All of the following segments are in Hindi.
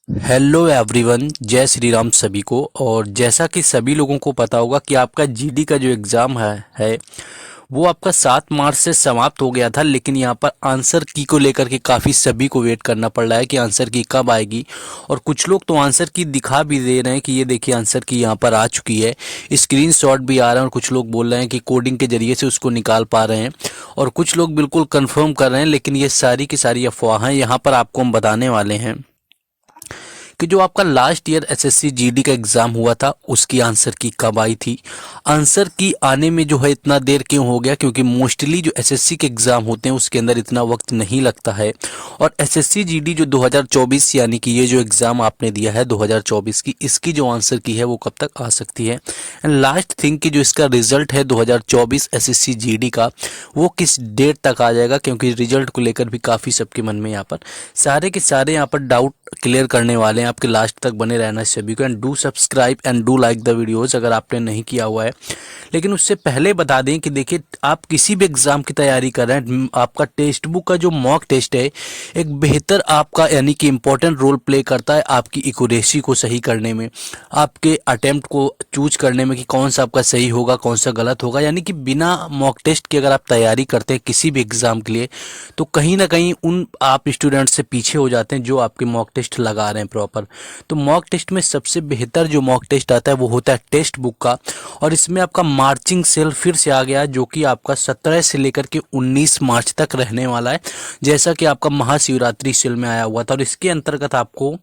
हेलो एवरीवन, जय श्री राम सभी को। और जैसा कि सभी लोगों को पता होगा कि आपका जीडी का जो एग्ज़ाम है वो आपका 7 मार्च से समाप्त हो गया था। लेकिन यहाँ पर आंसर की को लेकर के काफ़ी सभी को वेट करना पड़ रहा है कि आंसर की कब आएगी। और कुछ लोग तो आंसर की दिखा भी दे रहे हैं कि ये देखिए आंसर की यहाँ पर आ चुकी है, स्क्रीनशॉट भी आ रहा है। और कुछ लोग बोल रहे हैं कि कोडिंग के जरिए से उसको निकाल पा रहे हैं, और कुछ लोग बिल्कुल कंफर्म कर रहे हैं। लेकिन ये सारी की सारी अफवाह हैं। यहाँ पर आपको हम बताने वाले हैं कि जो आपका लास्ट ईयर एसएससी जीडी का एग्ज़ाम हुआ था उसकी आंसर की कब आई थी। आंसर की आने में जो है इतना देर क्यों हो गया, क्योंकि मोस्टली जो एसएससी के एग्ज़ाम होते हैं उसके अंदर इतना वक्त नहीं लगता है। और एसएससी जीडी जो 2024 यानी कि ये जो एग्ज़ाम आपने दिया है 2024 की, इसकी जो आंसर की है वो कब तक आ सकती है। एंड लास्ट थिंग कि जो इसका रिजल्ट है 2024 एसएससी जीडी का, वो किस डेट तक आ जाएगा, क्योंकि रिजल्ट को लेकर भी काफ़ी सबके मन में यहाँ पर सारे के सारे यहाँ पर डाउट क्लियर करने वाले हैं। आपके लास्ट तक बने रहना सभी को। And do subscribe and do like the videos अगर आपने नहीं किया हुआ है। लेकिन उससे पहले बता दें कि देखिए, आप किसी भी एग्ज़ाम की तैयारी कर रहे हैं, आपका टेक्स्ट बुक का जो मॉक टेस्ट है एक बेहतर आपका यानी कि इम्पोर्टेंट रोल प्ले करता है आपकी एक्यूरेसी को सही करने में, आपके अटेम्प्ट को चूज करने में कि कौन सा आपका सही होगा कौन सा गलत होगा। यानी कि बिना मॉक टेस्ट के अगर आप तैयारी करते हैं किसी भी एग्ज़ाम के लिए, तो कहीं ना कहीं उन आप स्टूडेंट से पीछे हो जाते हैं जो आपके मॉक टेस्ट लगा रहे हैं प्रॉपर। तो मॉक टेस्ट में सबसे बेहतर जो मॉक टेस्ट आता है वो होता है टेक्स्ट बुक का। और इसमें आपका मार्चिंग सेल फिर से आ गया है, जो कि आपका 17 से लेकर के 19 मार्च तक रहने वाला है, जैसा कि आपका महाशिवरात्रि सेल में आया हुआ था। और इसके अंतर्गत आपको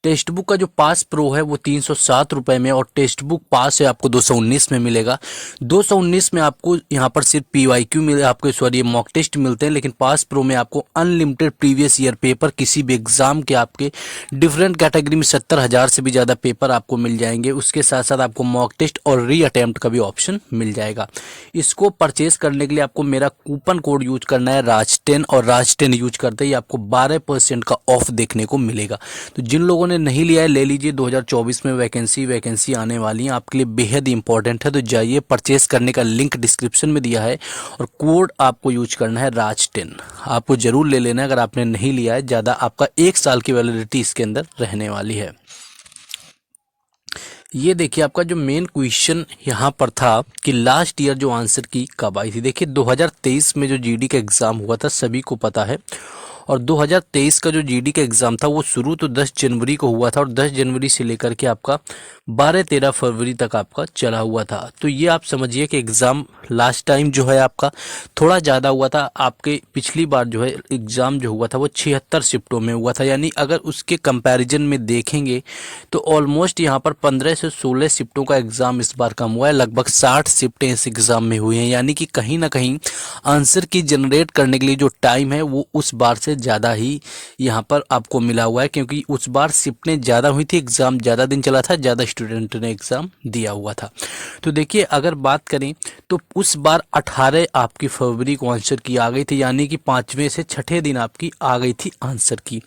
टेक्स्ट बुक का जो पास प्रो है वो 307 रुपये में, और टेक्स्ट बुक पास है आपको 219 में मिलेगा। 219 में आपको यहाँ पर सिर्फ पीवाईक्यू मिले, आपको सॉरी मॉक टेस्ट मिलते हैं। लेकिन पास प्रो में आपको अनलिमिटेड प्रीवियस ईयर पेपर किसी भी एग्जाम के आपके डिफरेंट कैटेगरी में 70,000 से भी ज़्यादा पेपर आपको मिल जाएंगे। उसके साथ साथ आपको मॉक टेस्ट और री अटेम्प्ट का भी ऑप्शन मिल जाएगा। इसको परचेज करने के लिए आपको मेरा कूपन कोड यूज करना है राज10, और राज10 यूज करते ही आपको 12% का ऑफ देखने को मिलेगा। तो जिन लोगों ने नहीं लिया है ले लीजिए, 2024 में वैकेंसी आने वाली है, आपके लिए बेहद इंपॉर्टेंट है। तो जाइए, परचेस करने का लिंक डिस्क्रिप्शन में दिया है, और कोड आपको यूज करना है राज10। आपको जरूर ले लेना है अगर आपने नहीं लिया है। ज़्यादा आपका 1 साल की वैलिडिटी इसके अंदर रहने वाली है। ये देखिए, आपका जो मेन क्वेश्चन यहाँ पर था कि लास्ट ईयर जो आंसर की कब आई थी। देखिए 2023 में जो जीडी का एग्ज़ाम हुआ था सभी को पता है, और 2023 का जो जीडी का एग्ज़ाम था वो शुरू तो 10 जनवरी को हुआ था, और 10 जनवरी से लेकर के आपका 12-13 फरवरी तक आपका चला हुआ था। तो ये आप समझिए कि एग्ज़ाम लास्ट टाइम जो है आपका थोड़ा ज़्यादा हुआ था। आपके पिछली बार जो है एग्ज़ाम जो हुआ था वो 76 शिफ्टों में हुआ था। यानी अगर उसके कंपैरिजन में देखेंगे तो ऑलमोस्ट यहाँ पर 15 से 16 शिफ्टों का एग्ज़ाम इस बार कम हुआ है। लगभग 60 शिफ्टें इस एग्ज़ाम में हुई हैं। यानी कि कहीं ना कहीं आंसर की जनरेट करने के लिए जो टाइम है वो उस बार से ज़्यादा ही यहाँ पर आपको मिला हुआ है, क्योंकि उस बार शिफ्टें ज़्यादा हुई थी, एग्ज़ाम ज़्यादा दिन चला था, ज़्यादा स्टूडेंट ने एग्ज़ाम दिया हुआ था। तो देखिए, अगर बात करें तो उस बार 18 आपकी फरवरी को आंसर की आ गई थी, यानी कि 5वें से 6ठे दिन आपकी आ गई थी आंसर की।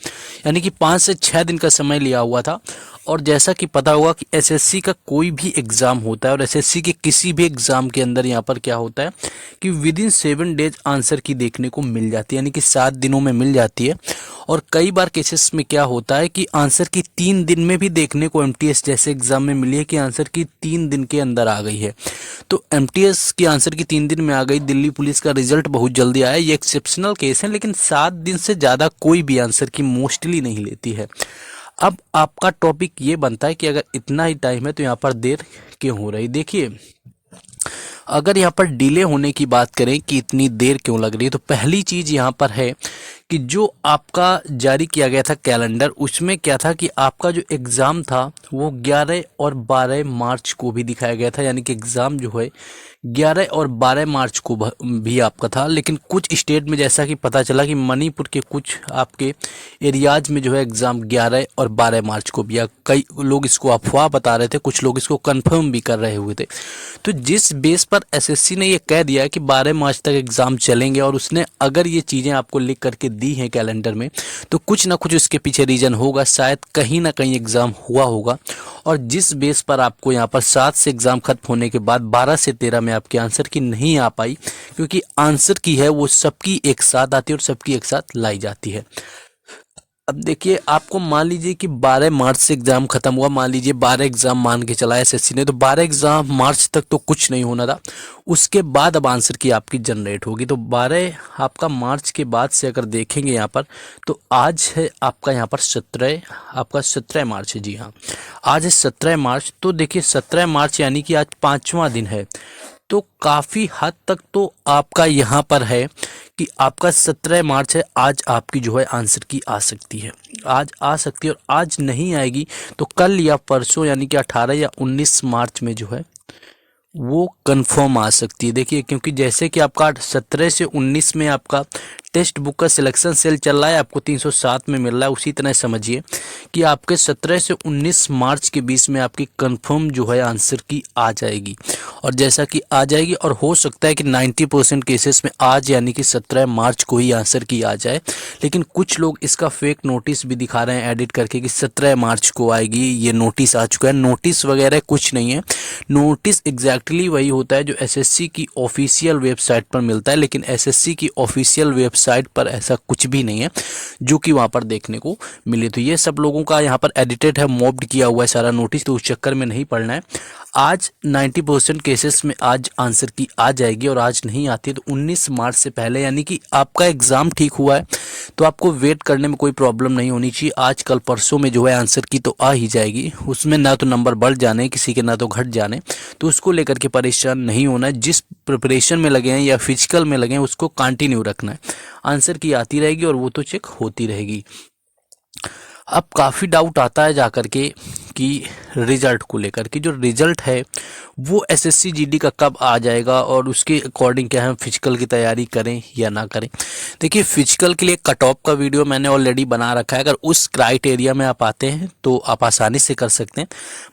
यानी कि 5 से 6 दिन का समय लिया हुआ था। और जैसा कि पता होगा कि एसएससी का कोई भी एग्ज़ाम होता है, और एसएससी के किसी भी एग्ज़ाम के अंदर यहाँ पर क्या होता है कि विद इन 7 डेज आंसर की देखने को मिल जाती है, यानी कि 7 दिनों में मिल जाती है। और कई बार केसेस में क्या होता है कि आंसर की 3 दिन में भी देखने को एमटीएस जैसे एग्ज़ाम में मिली है कि आंसर की 3 दिन के अंदर आ गई है। तो एमटीएस की आंसर की 3 दिन में आ गई। दिल्ली पुलिस का रिजल्ट बहुत जल्दी आया, ये एक्सेप्शनल केस है, लेकिन 7 दिन से ज़्यादा कोई भी आंसर की मोस्टली नहीं लेती है। अब आपका टॉपिक ये बनता है कि अगर इतना ही टाइम है तो यहाँ पर देर क्यों हो रही। देखिए, अगर यहाँ पर डिले होने की बात करें कि इतनी देर क्यों लग रही है, तो पहली चीज़ यहाँ पर है कि जो आपका जारी किया गया था कैलेंडर, उसमें क्या था कि आपका जो एग्ज़ाम था वो 11 और 12 मार्च को भी दिखाया गया था। यानी कि एग्ज़ाम जो है 11 और 12 मार्च को भी आपका था। लेकिन कुछ स्टेट में जैसा कि पता चला कि मणिपुर के कुछ आपके एरियाज में जो है एग्ज़ाम 11 और 12 मार्च को भी, या कई लोग इसको अफवाह बता रहे थे, कुछ लोग इसको कंफर्म भी कर रहे हुए थे। तो जिस बेस पर एसएससी ने ये कह दिया कि 12 मार्च तक एग्ज़ाम चलेंगे, और उसने अगर ये चीज़ें आपको लिख करके दी हैं कैलेंडर में, तो कुछ ना कुछ उसके पीछे रीज़न होगा, शायद कहीं ना कहीं एग्ज़ाम हुआ होगा। और जिस बेस पर आपको यहाँ पर 7 से एग्ज़ाम खत्म होने के बाद 12 से 13 में आपके आंसर की नहीं आ पाई, क्योंकि आंसर की है वो सबकी एक साथ आती है और सबकी एक साथ लाई जाती है। अब देखिए, आपको मान लीजिए कि 12 मार्च से एग्ज़ाम ख़त्म हुआ, मान लीजिए 12 एग्ज़ाम मान के चला एसएससी ने, तो 12 एग्ज़ाम मार्च तक तो कुछ नहीं होना था। उसके बाद अब आंसर की आपकी जनरेट होगी। तो 12 आपका मार्च के बाद से अगर देखेंगे यहाँ पर, तो आज है आपका यहाँ पर 17, आपका 17 मार्च है, जी हाँ आज है 17 मार्च। तो देखिए 17 मार्च यानी कि आज 5वां दिन है। तो काफ़ी हद तक तो आपका यहाँ पर है कि आपका 17 मार्च है, आज आपकी जो है आंसर की आ सकती है, आज आ सकती है। और आज नहीं आएगी तो कल या परसों यानी कि 18 या 19 मार्च में जो है वो कंफर्म आ सकती है। देखिए, क्योंकि जैसे कि आपका 17 से 19 में आपका टेक्स्ट बुक का सिलेक्शन सेल चल रहा है, आपको 307 में मिल रहा है, उसी तरह समझिए कि आपके 17 से 19 मार्च के बीच में आपकी कंफर्म जो है आंसर की आ जाएगी। और जैसा कि आ जाएगी, और हो सकता है कि 90% केसेस में आज यानी कि 17 मार्च को ही आंसर की आ जाए। लेकिन कुछ लोग इसका फेक नोटिस भी दिखा रहे हैं एडिट करके कि 17 मार्च को आएगी, ये नोटिस आ चुका है। नोटिस वगैरह कुछ नहीं है। नोटिस एग्जैक्टली वही होता है जो एसएससी की ऑफिशियल वेबसाइट पर मिलता है, लेकिन एसएससी की ऑफिशियल वेबसाइट पर ऐसा कुछ भी नहीं है जो कि वहाँ पर देखने को मिले। तो ये सब लोगों का यहाँ पर एडिटेड है, मॉब्ड किया हुआ है सारा नोटिस, तो उस चक्कर में नहीं पढ़ना है। आज 90% केसेस में आज आंसर की आ जाएगी, और आज नहीं आती तो 19 मार्च से पहले, यानी कि आपका एग्ज़ाम ठीक हुआ है तो आपको वेट करने में कोई प्रॉब्लम नहीं होनी चाहिए। आज कल परसों में जो है आंसर की तो आ ही जाएगी, उसमें ना तो नंबर बढ़ जाने किसी के, ना तो घट जाने, तो उसको लेकर के परेशान नहीं होना है। जिस प्रिपरेशन में लगे हैं या फिजिकल में लगे हैं उसको कंटिन्यू रखना है। आंसर की आती रहेगी और वो तो चेक होती रहेगी। अब काफ़ी डाउट आता है जाकर के कि रिज़ल्ट को लेकर कि जो रिज़ल्ट है वो एसएससी जीडी का कब आ जाएगा, और उसके अकॉर्डिंग क्या हम फिजिकल की तैयारी करें या ना करें। देखिए, फिजिकल के लिए कट ऑफ का वीडियो मैंने ऑलरेडी बना रखा है, अगर उस क्राइटेरिया में आप आते हैं तो आप आसानी से कर सकते हैं।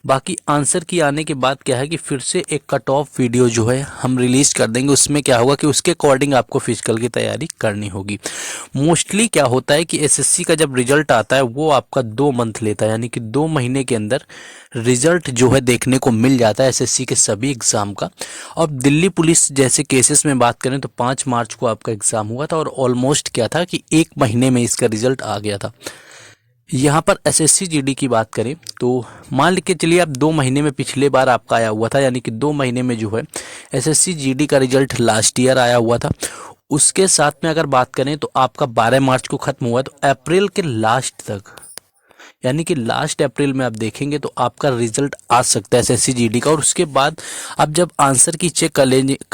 बाकी आंसर की आने के बाद क्या है कि फिर से एक कट ऑफ वीडियो जो है हम रिलीज़ कर देंगे। उसमें क्या होगा कि उसके अकॉर्डिंग आपको फिजिकल की तैयारी करनी होगी। मोस्टली क्या होता है कि एसएससी का जब रिजल्ट आता है वो आपका 2 मंथ लेता है, यानी कि 2 महीने के अंदर रिजल्ट जो है देखने को मिल जाता है एसएससी के सभी एग्ज़ाम का। और दिल्ली पुलिस जैसे केसेस में बात करें तो 5 मार्च को आपका एग्ज़ाम हुआ था, और ऑलमोस्ट क्या था कि 1 महीने में इसका रिजल्ट आ गया था। यहाँ पर एसएससी जीडी की बात करें तो मान के चलिए आप 2 महीने में पिछले बार आपका आया हुआ था, यानी कि 2 महीने में जो है एसएससी जीडी का रिजल्ट लास्ट ईयर आया हुआ था। उसके साथ में अगर बात करें तो आपका 12 मार्च को ख़त्म हुआ, तो अप्रैल के लास्ट तक, यानी कि लास्ट अप्रैल में आप देखेंगे तो आपका रिजल्ट आ सकता है एसएससी जीडी का। और उसके बाद आप जब आंसर की चेक कर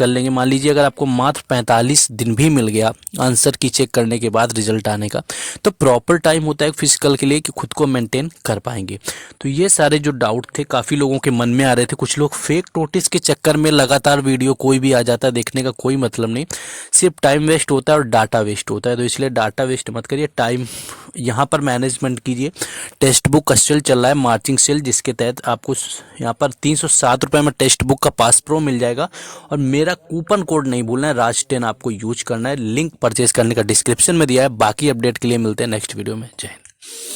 लेंगे, मान लीजिए अगर आपको मात्र 45 दिन भी मिल गया आंसर की चेक करने के बाद रिजल्ट आने का, तो प्रॉपर टाइम होता है फिजिकल के लिए कि खुद को मेंटेन कर पाएंगे। तो ये सारे जो डाउट थे काफ़ी लोगों के मन में आ रहे थे, कुछ लोग फेक नोटिस के चक्कर में लगातार वीडियो कोई भी आ जाता है, देखने का कोई मतलब नहीं, सिर्फ टाइम वेस्ट होता है और डाटा वेस्ट होता है। तो इसलिए डाटा वेस्ट मत करिए, टाइम यहाँ पर मैनेजमेंट कीजिए। टेक्स्ट बुक का सेल चल रहा है, मार्चिंग सेल, जिसके तहत आपको यहाँ पर 307 रुपये में टेक्स्ट बुक का पास प्रो मिल जाएगा। और मेरा कूपन कोड नहीं भूलना है, राज10 आपको यूज करना है। लिंक परचेज करने का डिस्क्रिप्शन में दिया है। बाकी अपडेट के लिए मिलते हैं नेक्स्ट वीडियो में। जय हिंद।